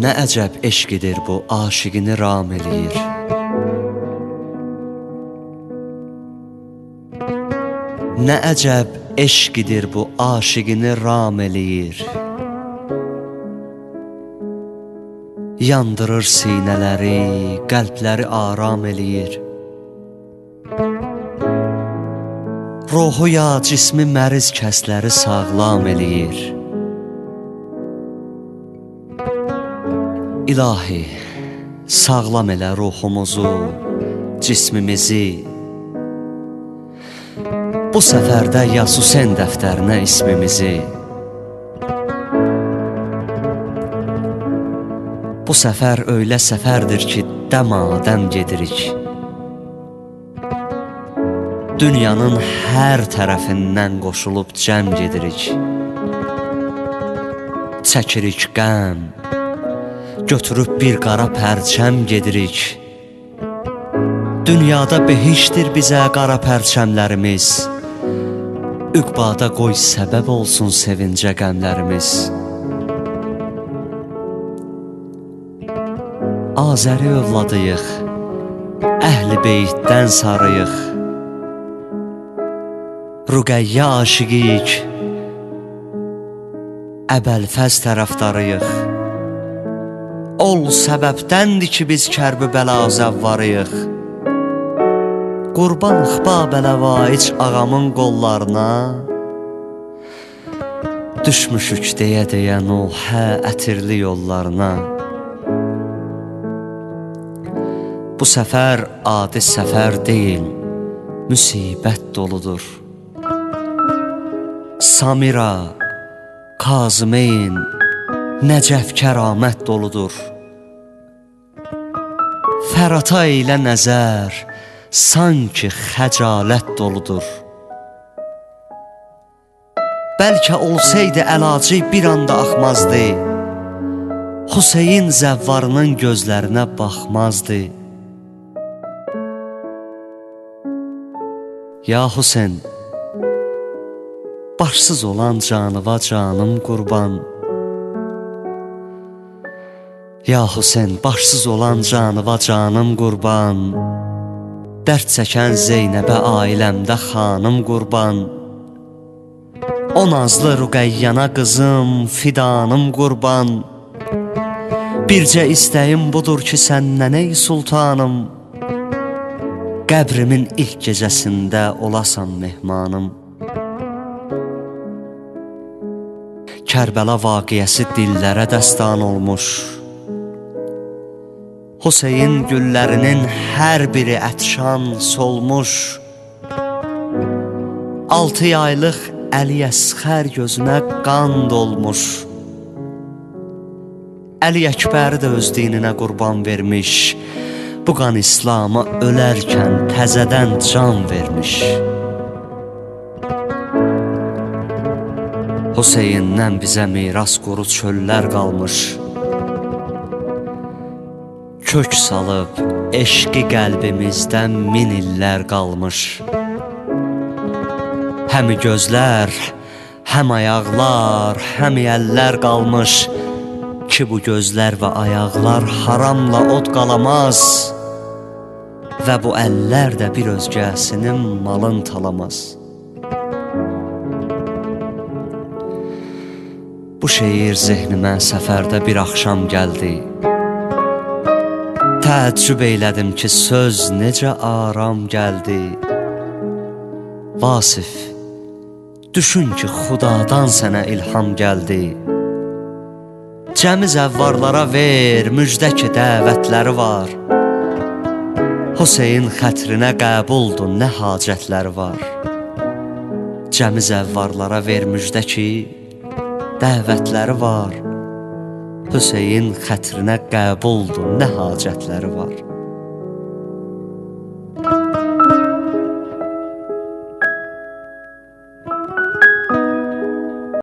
Nə əcəb eşqidir bu, aşiqini ram eləyir. Nə əcəb eşqidir bu, aşiqini ram eləyir. Yandırır sinələri, qəlbləri aram eləyir. Ruhu ya cismi məriz kəsləri sağlam eləyir. İlahi, sağlam elə ruhumuzu, cismimizi. Bu səfərdə Yasusen dəftərinə ismimizi. Bu səfər öylə səfərdir ki, dəmadəm gedirik. Dünyanın hər tərəfindən qoşulub cəm gedirik. Çəkirik qəm, götürüb bir qara pərçəm gedirik. Dünyada behişdir bizə qara pərçəmlərimiz. Üqbada qoy səbəb olsun sevincə qəmlərimiz. Azəri övladıyıq, Əhl-i Beytdən sarıyıq. Rüqəyyə aşiqiyik, Əbəlfəz tərəfdarıyıq. Ol səbəbdəndir ki, biz kərb-i bəla zəvvarıyıq. Qurban ıxba bələvaic ağamın qollarına, düşmüşük deyə-deyə Nuhə ətirli yollarına. Bu səfər adi səfər deyil, müsibət doludur. Samira, Kazımeyn, Nəcəf kəramət doludur. Fərata ilə nəzər, sanki xəcalət doludur. Bəlkə olsaydı əlacı bir anda axmazdı. Hüseyin zəvvarının gözlərinə baxmazdı. Ya Hüseyin, başsız olan canıva canım qurban. Ya Hüseyin, başsız olan canıva canım qurban. Dərd çəkən Zeynəbə ailəmdə xanım qurban. O nazlı Rüqəyyana qızım, fidanım qurban. Bircə istəyim budur ki, səndən ey sultanım, qəbrimin ilk gecəsində olasan mehmanım. Kərbəla vaqiəsi dillərə dəstan olmuş. Hüseyin güllərinin hər biri ətşan solmuş. 6 aylıq Əli Əsxər gözünə qan dolmuş. Əli Əkbəri də öz dininə qurban vermiş. Bu qan İslama ölərkən təzədən can vermiş. Hüseyindən bizə miras quru çöllər qalmış. Kök salıb eşqi qəlbimizdən min illər qalmış. Həmi gözlər, həm ayaqlar, həm əllər qalmış ki, bu gözlər və ayaqlar haramla od qalamaz və bu əllər də bir özgəsinin malın talamaz. Bu şeir zehnimə səfərdə bir axşam gəldi. Təəccüb eylədim ki, söz necə aram gəldi. Vasif, düşün ki, Xudadan sənə ilham gəldi. Cəmi zəvvarlara ver, müjdə ki, dəvətləri var. Hüseyin xətrinə qəbuldur, nə hacətləri var. Cəmi zəvvarlara ver, müjdə ki, dəvətləri var. Hüseyin xətrinə qəbuldur, nə hacətləri var.